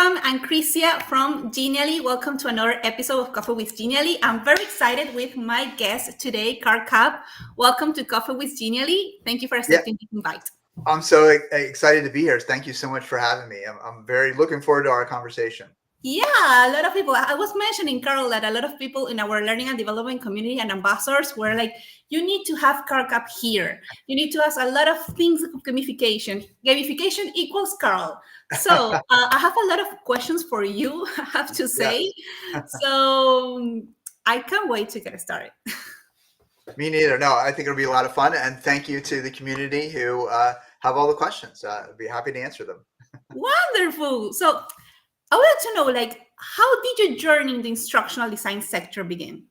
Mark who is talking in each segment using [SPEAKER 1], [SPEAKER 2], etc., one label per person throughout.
[SPEAKER 1] everyone. I'm Crisia from Genially. Welcome to another episode of Coffee with Genially. I'm very excited with my guest today, Karl Kapp. Welcome to Coffee with Genially. Thank you for
[SPEAKER 2] Yeah,
[SPEAKER 1] accepting the invite.
[SPEAKER 2] I'm so excited to be here. Thank you so much for having me. I'm very looking forward to our conversation.
[SPEAKER 1] Yeah, a lot of people. I was mentioning, Karl, that a lot of people in our learning and development community and ambassadors were like, you need to have Karl Kapp here. You need to ask a lot of things of gamification. Gamification equals Karl. So I have a lot of questions for you, I have to say.
[SPEAKER 2] Yes,
[SPEAKER 1] So I can't wait to get started.
[SPEAKER 2] me neither. No, I think it'll be a lot of fun. And thank you to the community who have all the questions. I'd be happy to answer them.
[SPEAKER 1] Wonderful. So I would like to know, like, how did your journey in the instructional design sector begin?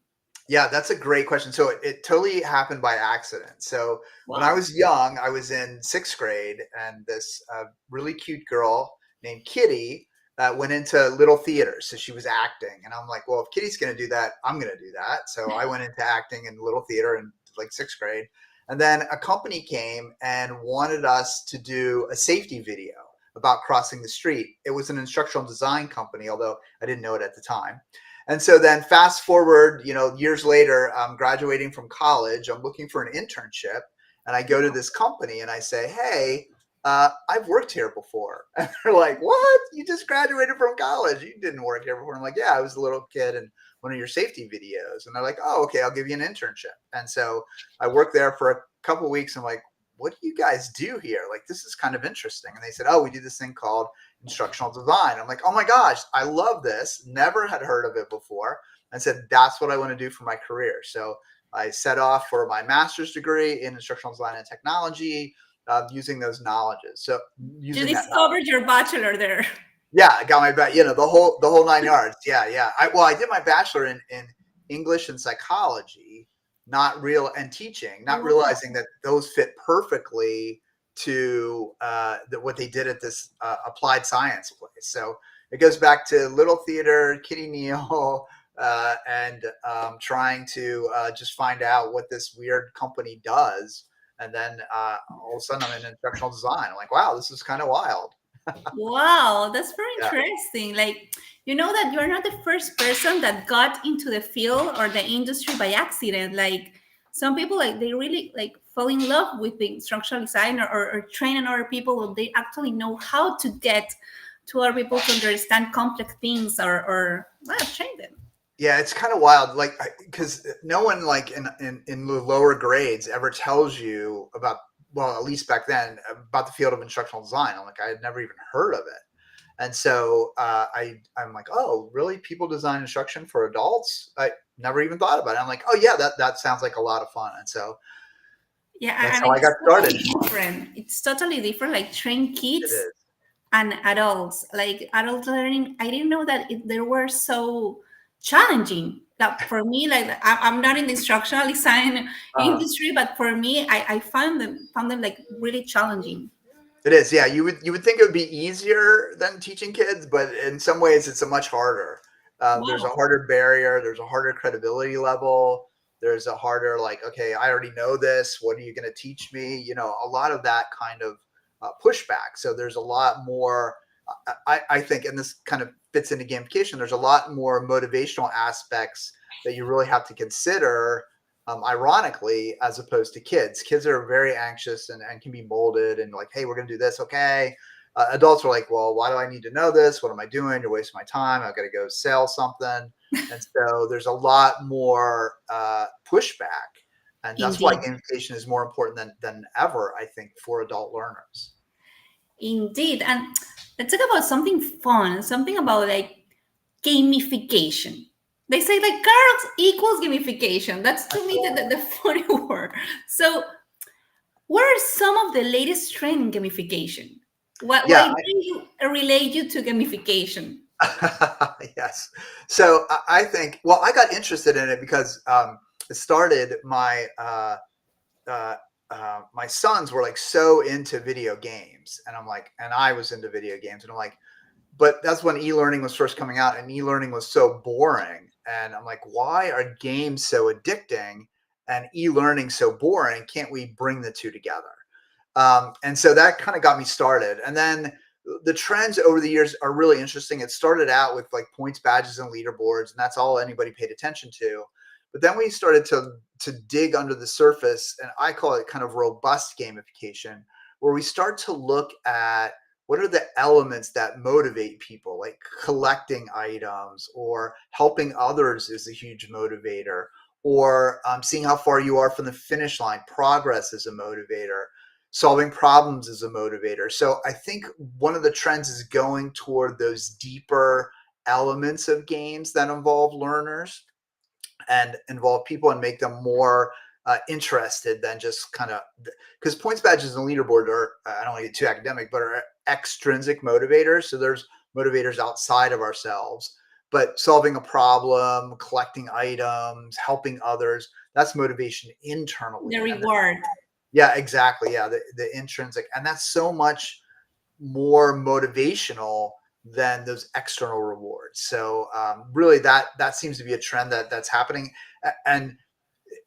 [SPEAKER 2] Yeah, that's a great question. So it totally happened by accident. So when I
[SPEAKER 1] Wow.
[SPEAKER 2] was young, I was in sixth grade, and this really cute girl named Kitty went into little theater. So she was acting, and I'm like, well, if Kitty's going to do that, I'm going to do that. So I went into acting in little theater in like sixth grade, and then a company came and wanted us to do a safety video about crossing the street. It was an instructional design company, although I didn't know it at the time. And so then fast forward, years later, I'm graduating from college. I'm looking for an internship, and I go to this company and I say, hey, I've worked here before. And they're like, what? You just graduated from college. You didn't work here before. I'm like, yeah, I was a little kid in one of your safety videos. And they're like, oh, okay, I'll give you an internship. And so I worked there for a couple of weeks. I'm like, what do you guys do here? Like, this is kind of interesting. And they said, oh, we do this thing called instructional design. I'm like, oh my gosh, I love this. Never had heard of it before. And said, that's what I want to do for my career. So I set off for my master's degree in instructional design and technology, using those knowledges. So
[SPEAKER 1] You
[SPEAKER 2] using that knowledge.
[SPEAKER 1] discovered your bachelor there.
[SPEAKER 2] Yeah, I got my the whole 9 yards. Yeah. I did my bachelor in English and psychology, and teaching, not
[SPEAKER 1] Wow.
[SPEAKER 2] realizing that those fit perfectly to what they did at this applied science place. So it goes back to little theater, Kitty Neal, and trying to just find out what this weird company does. And then all of a sudden I'm in instructional design. I'm like, wow, this is kind of wild.
[SPEAKER 1] Wow, that's very
[SPEAKER 2] Yeah.
[SPEAKER 1] interesting. Like, you know that you're not the first person that got into the field or the industry by accident. Like, some people, like, they really like fall in love with the instructional design or training other people, or they actually know how to get to other people to understand complex things or well, train them.
[SPEAKER 2] Yeah, it's kind of wild, like because no one like in the lower grades ever tells you about, well, at least back then, about the field of instructional design. I'm like, I had never even heard of it, and so I'm like, oh, really? People design instruction for adults? I never even thought about it. I'm like, oh yeah, that sounds like a lot of fun, and so
[SPEAKER 1] Yeah,
[SPEAKER 2] that's
[SPEAKER 1] and
[SPEAKER 2] how I
[SPEAKER 1] it's
[SPEAKER 2] got
[SPEAKER 1] totally
[SPEAKER 2] started.
[SPEAKER 1] different. It's totally different. Like, train
[SPEAKER 2] It
[SPEAKER 1] kids
[SPEAKER 2] is.
[SPEAKER 1] and adults, like adult learning, I didn't know that they were so challenging. That for me, like, I'm not in the instructional design
[SPEAKER 2] Uh,
[SPEAKER 1] industry, but for me, I found them like really challenging.
[SPEAKER 2] it is. Yeah, you would think it would be easier than teaching kids, but in some ways, it's a much harder. There's a
[SPEAKER 1] Wow.
[SPEAKER 2] harder barrier. There's a harder credibility level. There's a harder, like, okay, I already know this. What are you going to teach me? A lot of that kind of pushback. So there's a lot more. I think, and this kind of fits into gamification. There's a lot more motivational aspects that you really have to consider, ironically, as opposed to kids. Kids are very anxious and can be molded and like, hey, we're going to do this. Okay. Adults are like, well, why do I need to know this? What am I doing? You're wasting my time. I've got to go sell something. And so there's a lot more pushback. And that's why
[SPEAKER 1] Indeed.
[SPEAKER 2] gamification is more important than ever, I think, for adult learners.
[SPEAKER 1] Indeed. And let's talk about something fun, something about like gamification. They say like cards equals gamification. That's to me the funny word. So what are some of the latest trend in gamification? Why
[SPEAKER 2] Yeah.
[SPEAKER 1] do you relate you to gamification?
[SPEAKER 2] Yes. So I think, well, I got interested in it because it started my sons were like so into video games, and I'm like, and I was into video games, and I'm like, but that's when e-learning was first coming out, and e-learning was so boring, and I'm like, why are games so addicting and e-learning so boring? Can't we bring the two together? And so that kind of got me started. And then the trends over the years are really interesting. It started out with like points, badges, and leaderboards, and that's all anybody paid attention to. But then we started to dig under the surface, and I call it kind of robust gamification, where we start to look at what are the elements that motivate people, like collecting items or helping others is a huge motivator, or seeing how far you are from the finish line. Progress is a motivator. Solving problems is a motivator. So I think one of the trends is going toward those deeper elements of games that involve learners and involve people and make them more interested than just kind of, because points, badges, and leaderboard are, I don't want to get too academic, but are extrinsic motivators. So there's motivators outside of ourselves, but solving a problem, collecting items, helping others, that's motivation
[SPEAKER 1] The
[SPEAKER 2] internally. And
[SPEAKER 1] reward.
[SPEAKER 2] yeah, exactly. Yeah, the intrinsic, and that's so much more motivational than those external rewards. So really, that seems to be a trend that's happening, and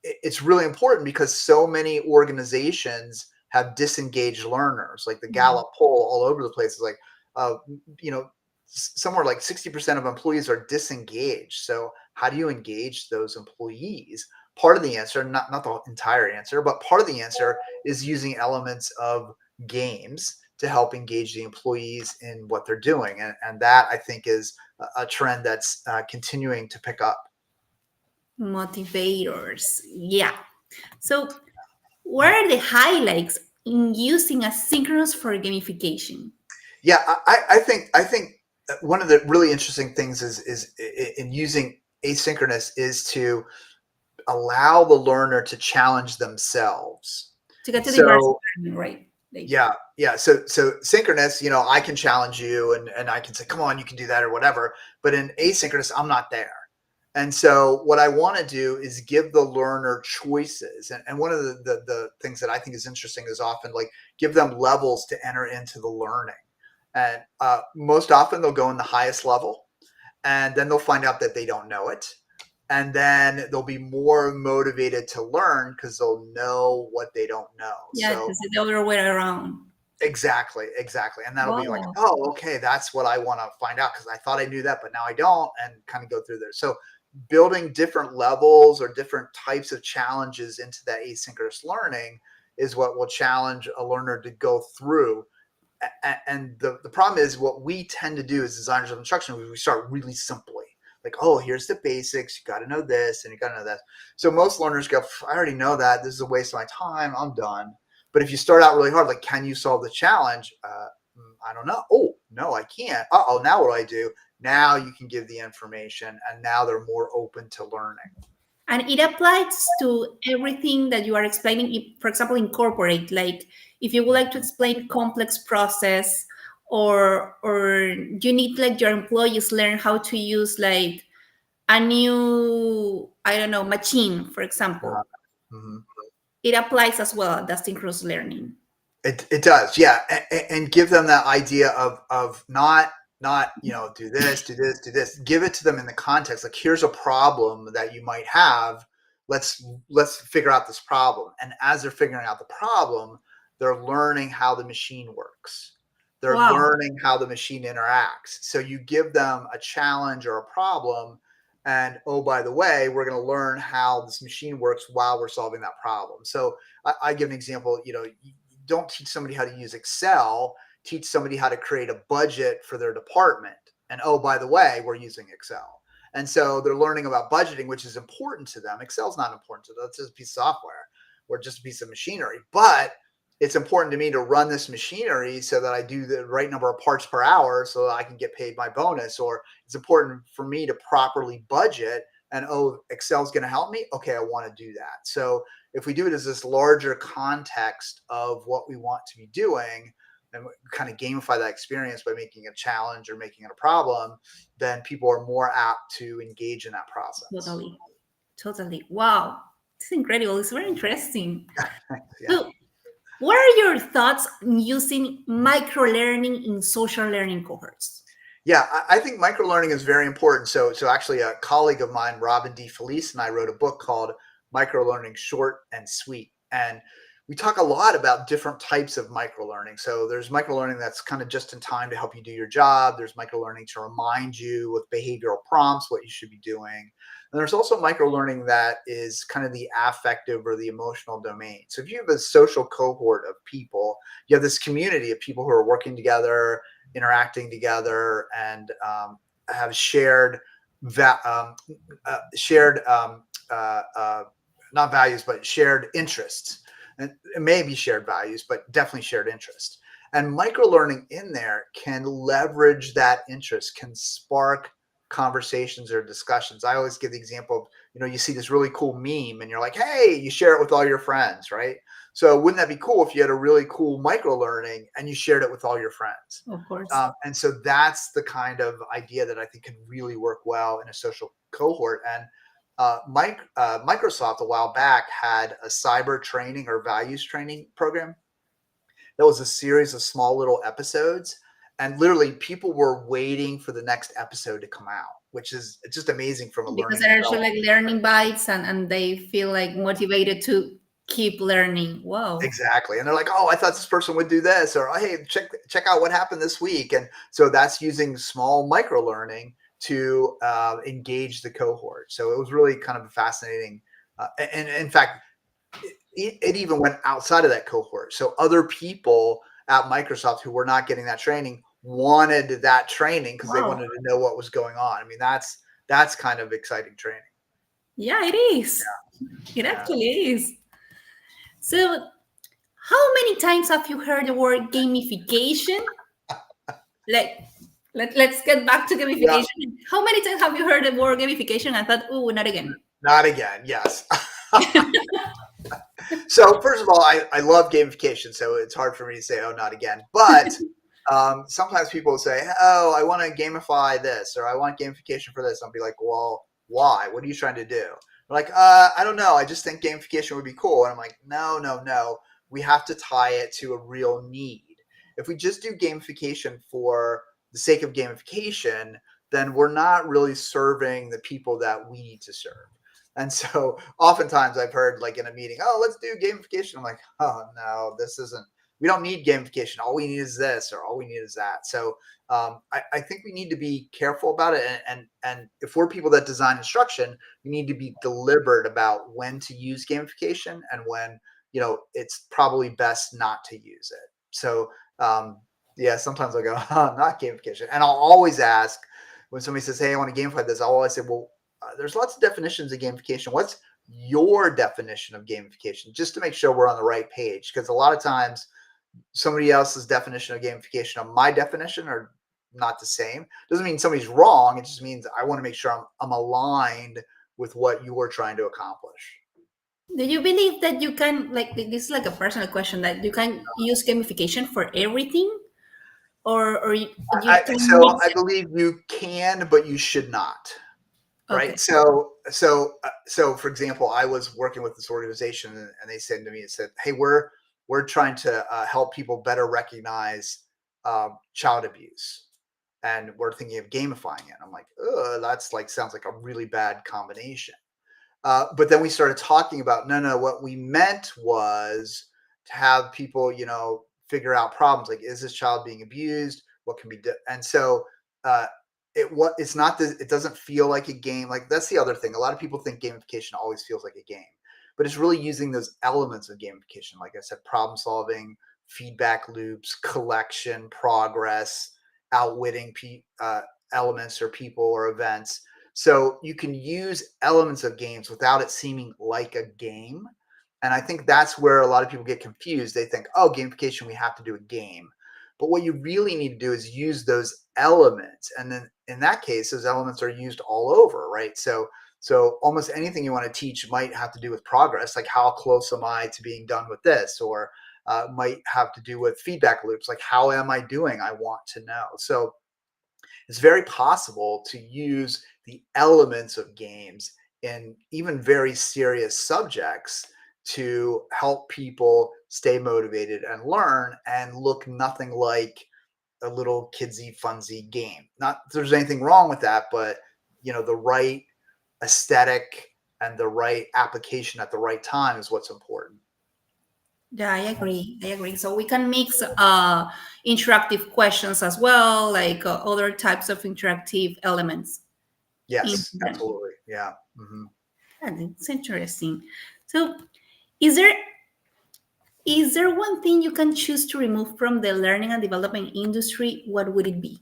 [SPEAKER 2] it's really important because so many organizations have disengaged learners. Like the
[SPEAKER 1] Mhm.
[SPEAKER 2] Gallup poll all over the place is like, uh, you know, somewhere like 60% of employees are disengaged. So how do you engage those employees? Part of the answer, not the entire answer, but part of the answer is using elements of games to help engage the employees in what they're doing. And that I think is a trend that's continuing to pick up.
[SPEAKER 1] Motivators. Yeah. So, what are the highlights in using asynchronous for gamification?
[SPEAKER 2] Yeah, I think one of the really interesting things is in using asynchronous is to allow the learner to challenge themselves.
[SPEAKER 1] To get to the immersive
[SPEAKER 2] So
[SPEAKER 1] learning, right? Like,
[SPEAKER 2] yeah. So synchronous, I can challenge you and I can say, come on, you can do that or whatever. But in asynchronous, I'm not there. And so what I want to do is give the learner choices. And one of the things that I think is interesting is often like give them levels to enter into the learning. And most often they'll go in the highest level and then they'll find out that they don't know it. And then they'll be more motivated to learn because they'll know what they don't know.
[SPEAKER 1] yeah,
[SPEAKER 2] So
[SPEAKER 1] this is the other way around.
[SPEAKER 2] exactly. And that'll be like,
[SPEAKER 1] Wow.
[SPEAKER 2] oh, okay, that's what I want to find out because I thought I knew that, but now I don't, and kind of go through there. So building different levels or different types of challenges into that asynchronous learning is what will challenge a learner to go through. And the problem is what we tend to do as designers of instruction, we start really simply. Like, oh, here's the basics. You got to know this and you got to know that. So most learners go, I already know that. This is a waste of my time. I'm done. But if you start out really hard, like, can you solve the challenge? I don't know. Oh, no, I can't. Uh-oh, now what do I do? Now you can give the information, and now they're more open to learning.
[SPEAKER 1] And it applies to everything that you are explaining. For example, incorporate, like if you would like to explain complex process, or you need like your employees learn how to use like a new, I don't know, machine, for
[SPEAKER 2] Uh-huh.
[SPEAKER 1] example.
[SPEAKER 2] Mm-hmm.
[SPEAKER 1] It applies as well, the synchronous learning.
[SPEAKER 2] It does, yeah, and give them that idea of not do this, do this, do this. Give it to them in the context. Like, here's a problem that you might have. Let's figure out this problem. And as they're figuring out the problem, they're learning how the machine works. They're
[SPEAKER 1] Wow.
[SPEAKER 2] learning how the machine interacts. So you give them a challenge or a problem, and oh, by the way, we're going to learn how this machine works while we're solving that problem. So I give an example. Don't teach somebody how to use Excel, teach somebody how to create a budget for their department. And oh, by the way, we're using Excel. And so they're learning about budgeting, which is important to them. Excel's not important to them. It's just a piece of software or just a piece of machinery. But it's important to me to run this machinery so that I do the right number of parts per hour so that I can get paid my bonus. Or it's important for me to properly budget. And oh, Excel's going to help me. Okay, I want to do that. So if we do it as this larger context of what we want to be doing and kind of gamify that experience by making a challenge or making it a problem, then people are more apt to engage in that process.
[SPEAKER 1] Totally. Totally. Wow. It's incredible. It's very interesting.
[SPEAKER 2] Yeah.
[SPEAKER 1] So, what are your thoughts on using microlearning in social learning cohorts?
[SPEAKER 2] Yeah, I think microlearning is very important. So actually, a colleague of mine, Robin D. Felice, and I wrote a book called Microlearning Short and Sweet. And we talk a lot about different types of microlearning. So there's microlearning that's kind of just in time to help you do your job. There's microlearning to remind you with behavioral prompts what you should be doing. And there's also microlearning that is kind of the affective or the emotional domain. So if you have a social cohort of people, you have this community of people who are working together, interacting together, and have shared uh, uh, not values, but shared interests. And it may be shared values, but definitely shared interest. And microlearning in there can leverage that interest, can spark conversations or discussions. I always give the example of, you see this really cool meme and you're like, hey, you share it with all your friends, right? So wouldn't that be cool if you had a really cool microlearning and you shared it with all your friends?
[SPEAKER 1] Of course.
[SPEAKER 2] And so that's the kind of idea that I think can really work well in a social cohort. And Microsoft a while back had a cyber training or values training program that was a series of small little episodes. And literally people were waiting for the next episode to come out, which is just amazing from a
[SPEAKER 1] Because
[SPEAKER 2] learning and
[SPEAKER 1] they're actually
[SPEAKER 2] development.
[SPEAKER 1] like learning bites, and they feel like motivated to keep learning. Wow.
[SPEAKER 2] Exactly. And they're like, oh, I thought this person would do this, or oh, hey, check out what happened this week. And so that's using small micro learning to engage the cohort. So it was really kind of a fascinating. And in fact, it even went outside of that cohort. So other people at Microsoft who were not getting that training wanted that training because they
[SPEAKER 1] Wow.
[SPEAKER 2] wanted to know what was going on. I mean, that's kind of exciting training.
[SPEAKER 1] Yeah, it is. It
[SPEAKER 2] Yeah.
[SPEAKER 1] actually is. So, how many times have you heard the word gamification? Like, let's get back to
[SPEAKER 2] Yeah.
[SPEAKER 1] gamification. How many times have you heard the word gamification and thought, oh, not again?
[SPEAKER 2] Not again. Yes. So first of all, I love gamification, so it's hard for me to say, oh, not again. But sometimes people say, oh, I want to gamify this, or I want gamification for this. I'll be like, well, why? What are you trying to do? They're like, I don't know. I just think gamification would be cool. And I'm like, no, no, no. We have to tie it to a real need. If we just do gamification for the sake of gamification, then we're not really serving the people that we need to serve. And so oftentimes I've heard like in a meeting, oh, let's do gamification. I'm like, oh, no, this isn't, we don't need gamification. All we need is this, or all we need is that. So I think we need to be careful about it. And if we're people that design instruction, we need to be deliberate about when to use gamification and when, it's probably best not to use it. So yeah, sometimes I'll go, oh, not gamification. And I'll always ask when somebody says, hey, I want to gamify this, I'll always say, well, there's lots of definitions of gamification. What's your definition of gamification? Just to make sure we're on the right page. Because a lot of times somebody else's definition of gamification and my definition are not the same. Doesn't mean somebody's wrong. It just means I want to make sure I'm aligned with what you're trying to accomplish.
[SPEAKER 1] Do you believe that you can, like, this is like a personal question, that you can use gamification for everything, or you can
[SPEAKER 2] So
[SPEAKER 1] mix
[SPEAKER 2] I
[SPEAKER 1] it?
[SPEAKER 2] believe you can, but you should not.
[SPEAKER 1] Okay.
[SPEAKER 2] Right. So for example, I was working with this organization and they said to me, it said, hey, we're trying to help people better recognize child abuse. And we're thinking of gamifying it. I'm like, that's like, sounds like a really bad combination. But then we started talking about, no, what we meant was to have people, figure out problems like, is this child being abused? What can be done? And so uh, it's not that it doesn't feel like a game. Like that's the other thing. A lot of people think gamification always feels like a game, but it's really using those elements of gamification. Like I said, problem solving, feedback loops, collection, progress, outwitting elements or people or events, so you can use elements of games without it seeming like a game. And I think that's where a lot of people get confused. They think, oh, gamification, we have to do a game. But what you really need to do is use those elements. And then in that case, those elements are used all over, right? So almost anything you want to teach might have to do with progress, like how close am I to being done with this? Or might have to do with feedback loops, like how am I doing? I want to know. So it's very possible to use the elements of games in even very serious subjects to help people stay motivated and learn and look nothing like a little kidsy funsy game. Not that there's anything wrong with that, but the right aesthetic and the right application at the right time is what's important.
[SPEAKER 1] Yeah, I agree. I agree. So we can mix interactive questions as well, like other types of interactive elements in
[SPEAKER 2] Yes,
[SPEAKER 1] learning.
[SPEAKER 2] absolutely. Yeah. Hmm.
[SPEAKER 1] Yeah, it's interesting. So is there is there one thing you can choose to remove from the learning and development industry? What would it be?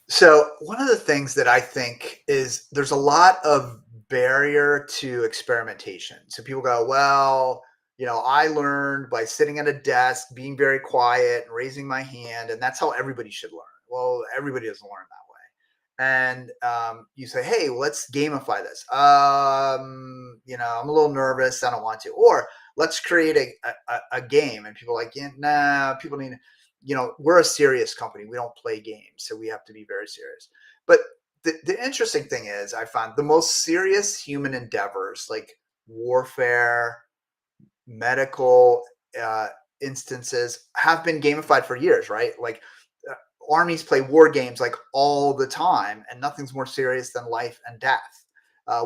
[SPEAKER 2] So one of the things that I think is there's a lot of barrier to experimentation. So people go, well, I learned by sitting at a desk, being very quiet and raising my hand, and that's how everybody should learn. Well, everybody doesn't learn that way. And you say, hey, let's gamify this. I'm a little nervous. I don't want to. Or let's create a game. And people are like, yeah, nah, people need, we're a serious company. We don't play games. So we have to be very serious. But the interesting thing is, I found the most serious human endeavors like warfare, medical uh, instances have been gamified for years, right? Like uh, armies play war games like all the time, and nothing's more serious than life and death.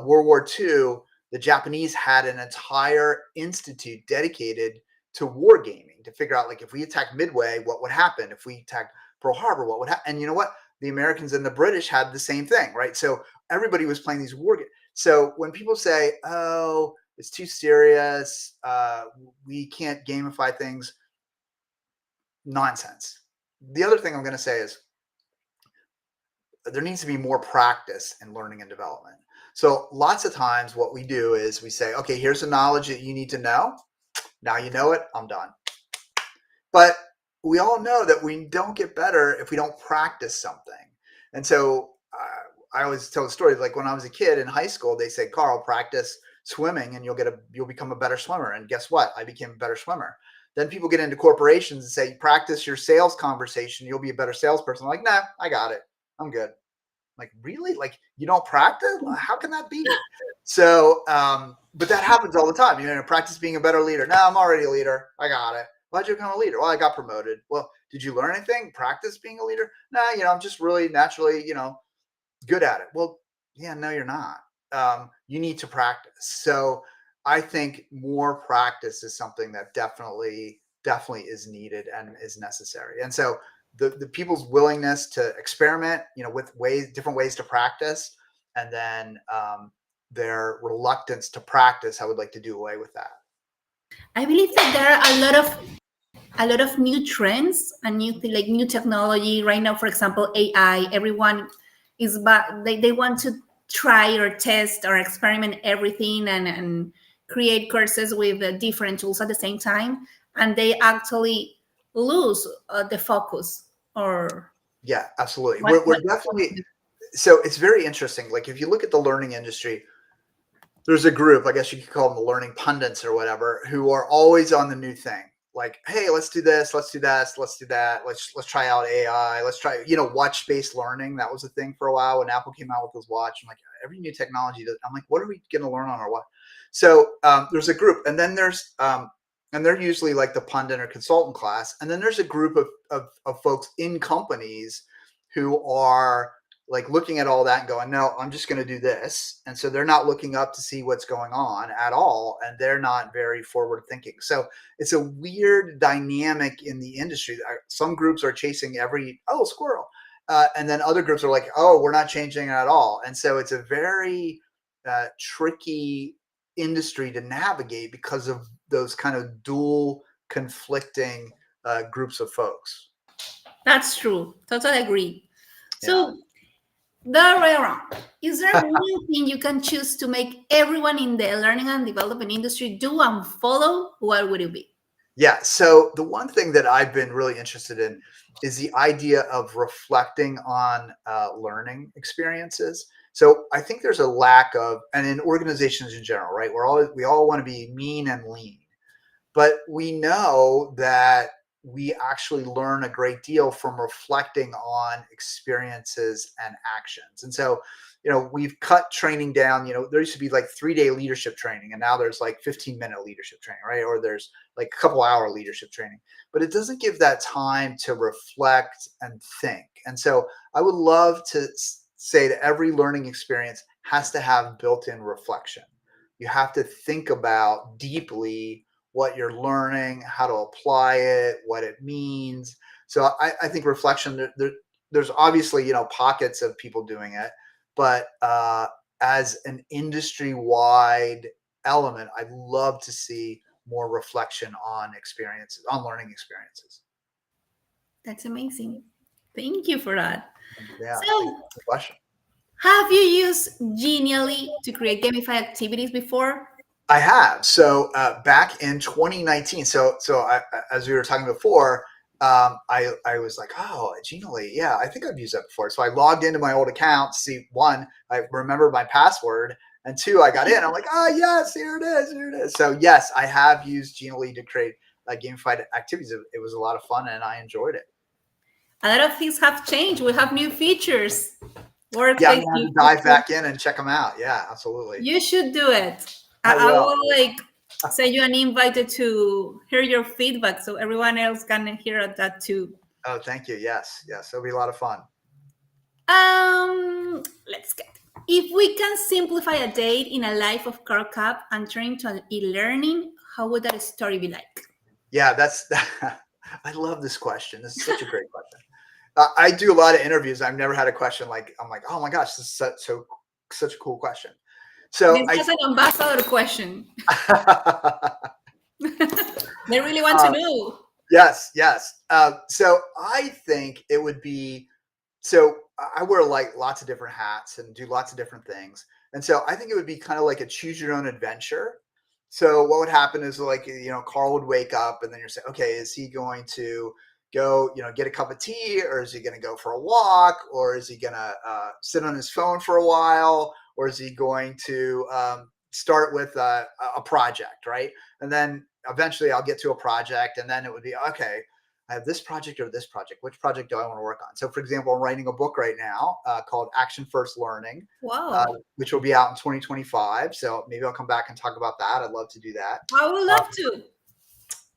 [SPEAKER 2] World War II, the Japanese had an entire institute dedicated to war gaming to figure out like if we attacked Midway, what would happen? If we attacked Pearl Harbor, what would happen? And you know what? The Americans and the British had the same thing, right? So everybody was playing these war games. So when people say, "Oh, it's too serious. We can't gamify things." Nonsense. The other thing I'm going to say is there needs to be more practice in learning and development. So lots of times what we do is we say, okay, here's the knowledge that you need to know. Now you know it, I'm done. But we all know that we don't get better if we don't practice something. And so I always tell the story like when I was a kid in high school, they said, Karl, practice swimming and you'll become a better swimmer. And guess what? I became a better swimmer. Then people get into corporations and say, practice your sales conversation, you'll be a better salesperson. I'm like, nah, I got it. I'm good. Like, really? Like, you don't practice? How can that be? So, but that happens all the time. Practice being a better leader. No, I'm already a leader. I got it. Why'd you become a leader? Well, I got promoted. Well, did you learn anything? Practice being a leader? No, I'm just really naturally, good at it. Well, yeah, no, you're not. You need to practice. So I think more practice is something that definitely is needed and is necessary. And so the people's willingness to experiment, with different ways to practice, and then their reluctance to practice, I would like to do away with that.
[SPEAKER 1] I believe that there are a lot of new trends and like new technology right now. For example, AI. Everyone they want to try or test or experiment everything and create courses with different tools at the same time, and they actually lose the focus or
[SPEAKER 2] Yeah, absolutely.
[SPEAKER 1] what
[SPEAKER 2] We're definitely, so it's very interesting. Like if you look at the learning industry, there's a group, I guess you could call them the learning pundits or whatever, who are always on the new thing. Like, hey, let's do this, let's do this, let's do that, let's try out AI, let's try, watch based learning. That was a thing for a while when Apple came out with his watch. I'm like, every new technology does. I'm like, what are we going to learn on our watch? So there's a group, and then there's and they're usually like the pundit or consultant class, and then there's a group of folks in companies who are like looking at all that and going, no, I'm just going to do this. And so they're not looking up to see what's going on at all. And they're not very forward thinking. So it's a weird dynamic in the industry. Some groups are chasing squirrel. And then other groups are like, oh, we're not changing it at all. And so it's a very tricky industry to navigate because of those kind of dual conflicting groups of folks.
[SPEAKER 1] That's true. Totally agree.
[SPEAKER 2] Yeah.
[SPEAKER 1] So the other way around. Is there one thing you can choose to make everyone in the learning and development industry do and follow? What would it be?
[SPEAKER 2] Yeah. So the one thing that I've been really interested in is the idea of reflecting on learning experiences. So I think there's a lack of, and in organizations in general, right? We all want to be mean and lean, but we know that we actually learn a great deal from reflecting on experiences and actions. And so, we've cut training down. There used to be like 3-day leadership training, and now there's like 15-minute leadership training, right? Or there's like a couple hour leadership training, but it doesn't give that time to reflect and think. And so I would love to say that every learning experience has to have built-in reflection. You have to think about deeply what you're learning, how to apply it, what it means. So I think reflection, there's obviously, pockets of people doing it, but as an industry-wide element, I'd love to see more reflection on experiences, on learning experiences.
[SPEAKER 1] That's amazing. Thank you for that.
[SPEAKER 2] Yeah, thank you
[SPEAKER 1] So,
[SPEAKER 2] for the question.
[SPEAKER 1] have you used Genially to create gamified activities before?
[SPEAKER 2] I have. So back in 2019, as we were talking before, I was like, oh, Genially, yeah, I think I've used that before. So I logged into my old account to see, one, I remember my password, and two, I got in. I'm like, oh yes, here it is, here it is. So yes, I have used Genially to create gamified activities. It was a lot of fun, and I enjoyed it.
[SPEAKER 1] A lot of things have changed. We have new features.
[SPEAKER 2] Yeah, I'm
[SPEAKER 1] Workplace
[SPEAKER 2] gonna have
[SPEAKER 1] new
[SPEAKER 2] to dive
[SPEAKER 1] features.
[SPEAKER 2] back in and check them out. Yeah, absolutely.
[SPEAKER 1] You should do it.
[SPEAKER 2] I
[SPEAKER 1] I
[SPEAKER 2] will.
[SPEAKER 1] will like send you an invite to hear your feedback so everyone else can hear that too.
[SPEAKER 2] Oh, thank you. Yes, yes, it'll be a lot of fun.
[SPEAKER 1] Let's get. If we can simplify a date in a life of Karl Kapp and turn into an e-learning, how would that story be like?
[SPEAKER 2] Yeah, that's. I love this question. This is such a great question. I do a lot of interviews. I've never had a question like I'm like, oh my gosh, this is such a cool question. So
[SPEAKER 1] This is an ambassador question. They really want to
[SPEAKER 2] uh,
[SPEAKER 1] know.
[SPEAKER 2] yes, yes. So I think it would be. So I wear like lots of different hats and do lots of different things, and so I think it would be kind of like a choose your own adventure. So what would happen is like Karl would wake up, and then you're saying, okay, is he going to go get a cup of tea, or is he going to go for a walk, or is he going to sit on his phone for a while, or is he going to start with a project, right? And then eventually I'll get to a project, and then it would be okay. I have this project or this project. Which project do I want to work on? So, for example, I'm writing a book right now called Action First Learning,
[SPEAKER 1] Wow.
[SPEAKER 2] which will be out in 2025. So maybe I'll come back and talk about that. I'd love to do that.
[SPEAKER 1] I would love to.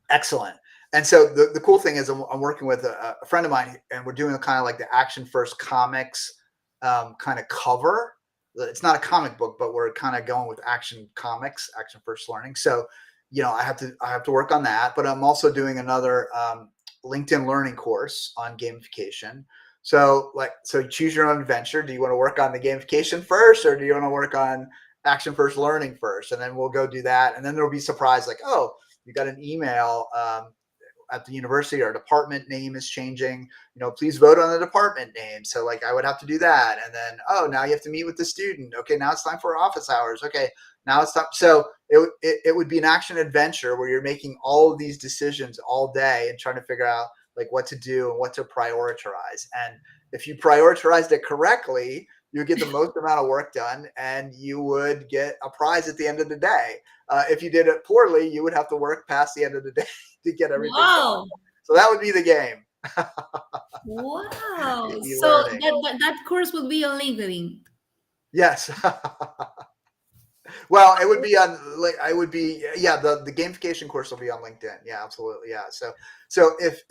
[SPEAKER 2] Excellent. And so the cool thing is I'm working with a friend of mine, and we're doing kind of like the Action First comics kind of cover. It's not a comic book, but we're kind of going with action comics, Action First Learning. So, I have to work on that. But I'm also doing another LinkedIn learning course on gamification. So choose your own adventure. Do you want to work on the gamification first, or do you want to work on Action First Learning first? And then we'll go do that. And then there'll be surprise like, oh, you got an email at the university, our department name is changing, please vote on the department name. So like I would have to do that. And then, oh, now you have to meet with the student. Okay, now it's time for office hours. Okay, now it's time. So it would be an action adventure where you're making all of these decisions all day and trying to figure out like what to do and what to prioritize. And if you prioritized it correctly, you would get the most amount of work done, and you would get a prize at the end of the day. If you did it poorly, you would have to work past the end of the day to get everything done.
[SPEAKER 1] Wow.
[SPEAKER 2] So that would be the game.
[SPEAKER 1] Wow. So
[SPEAKER 2] E-learning.
[SPEAKER 1] that course will be on LinkedIn.
[SPEAKER 2] Yes. Well, it would be on. I would be. Yeah, the gamification course will be on LinkedIn. Yeah, absolutely. Yeah. So if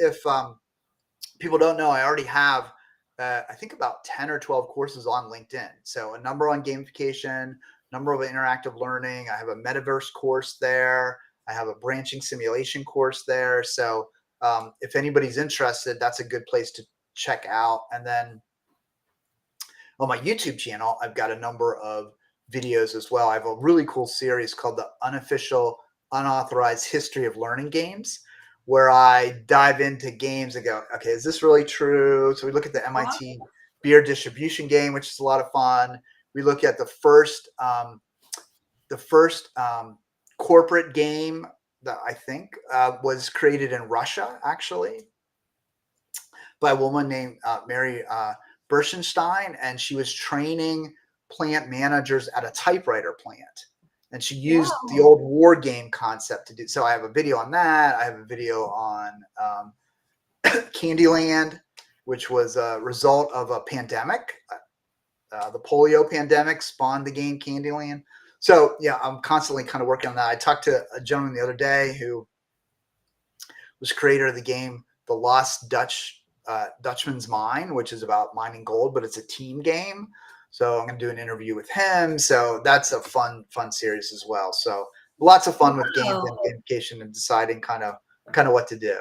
[SPEAKER 2] people don't know, I already have. I think about 10 or 12 courses on LinkedIn. So a number on gamification, number of interactive learning. I have a metaverse course there. I have a branching simulation course there. So if anybody's interested, that's a good place to check out. And then on my YouTube channel, I've got a number of videos as well. I have a really cool series called the Unofficial Unauthorized History of Learning Games, where I dive into games and go, okay, is this really true? So we look at the MIT beer distribution game, which is a lot of fun. We look at the first corporate game that I think was created in Russia, actually, by a woman named Mary Burschenstein, and she was training plant managers at a typewriter plant. And she used the old war game concept to do. So I have a video on that. I have a video on Candyland, which was a result of a pandemic. The polio pandemic spawned the game Candyland. So yeah, I'm constantly kind of working on that. I talked to a gentleman the other day who was creator of the game The Lost Dutchman's Mine, which is about mining gold, but it's a team game. So I'm going to do an interview with him. So that's a fun series as well. So lots of fun with games and
[SPEAKER 1] Wow.
[SPEAKER 2] gamification and deciding kind of what to do.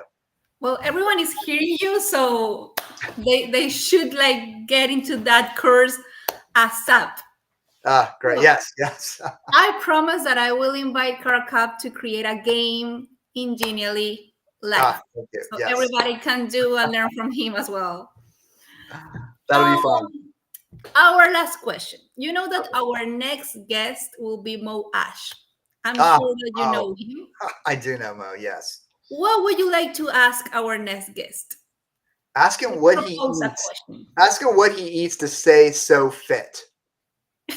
[SPEAKER 1] Well, everyone is hearing you, so they should like get into that course ASAP.
[SPEAKER 2] Ah, great.
[SPEAKER 1] Well,
[SPEAKER 2] Yes, yes.
[SPEAKER 1] I promise that I will invite Karl Kapp to create a game in Genially live,
[SPEAKER 2] Thank you.
[SPEAKER 1] so
[SPEAKER 2] Yes,
[SPEAKER 1] everybody can do and learn from him as well.
[SPEAKER 2] that'll be fun.
[SPEAKER 1] Our last question. You know that our next guest will be Mo Ash. I'm
[SPEAKER 2] Ah,
[SPEAKER 1] sure that you
[SPEAKER 2] oh,
[SPEAKER 1] know him.
[SPEAKER 2] I do know Mo. Yes.
[SPEAKER 1] What would you like to ask our next guest?
[SPEAKER 2] Ask him
[SPEAKER 1] Let's
[SPEAKER 2] what he
[SPEAKER 1] propose a
[SPEAKER 2] eats.
[SPEAKER 1] question.
[SPEAKER 2] Ask him what he eats to stay so fit.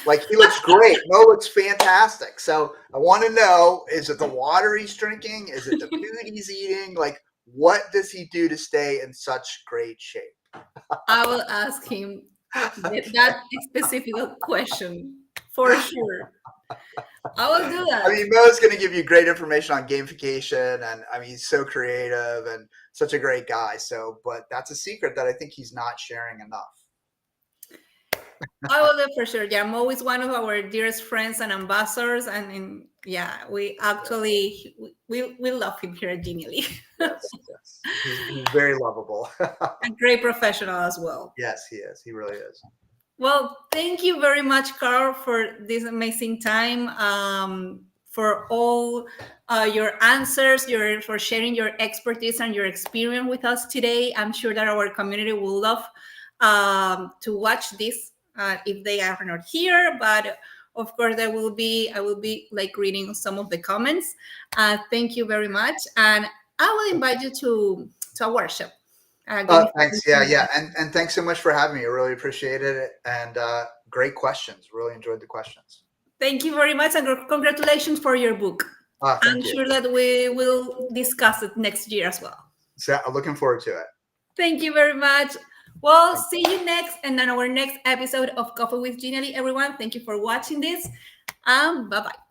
[SPEAKER 2] Like he looks great. Mo looks fantastic. So I want to know: is it the water he's drinking? Is it the food he's eating? Like, what does he do to stay in such great shape?
[SPEAKER 1] I will ask him
[SPEAKER 2] Okay.
[SPEAKER 1] that specific question for sure. I will do
[SPEAKER 2] I
[SPEAKER 1] that.
[SPEAKER 2] mean, Mo's going to give you great information on gamification, and I mean, he's so creative and such a great guy. So, but that's a secret that I think he's not sharing enough.
[SPEAKER 1] I will do for sure. Yeah, Mo is one of our dearest friends and ambassadors, and yeah, we actually we love him here at Genially.
[SPEAKER 2] Yes, yes, he's very lovable.
[SPEAKER 1] A great professional as well.
[SPEAKER 2] Yes, he is. He really is.
[SPEAKER 1] Well, thank you very much, Karl, for this amazing time. For all your answers, for sharing your expertise and your experience with us today. I'm sure that our community will love to watch this if they are not here. But of course, I will be like reading some of the comments. Thank you very much, and I will invite you to a workshop.
[SPEAKER 2] Thanks. Yeah,
[SPEAKER 1] Gamification.
[SPEAKER 2] yeah, and thanks so much for having me. I really appreciated it, and great questions. Really enjoyed the questions.
[SPEAKER 1] Thank you very much, and congratulations for your book. I'm
[SPEAKER 2] Thank you.
[SPEAKER 1] sure that we will discuss it next year as well.
[SPEAKER 2] So, looking forward to it.
[SPEAKER 1] Thank you very much. Well,
[SPEAKER 2] Thank
[SPEAKER 1] see you next and on our next episode of Coffee with Genially, everyone. Thank you for watching this. Bye bye.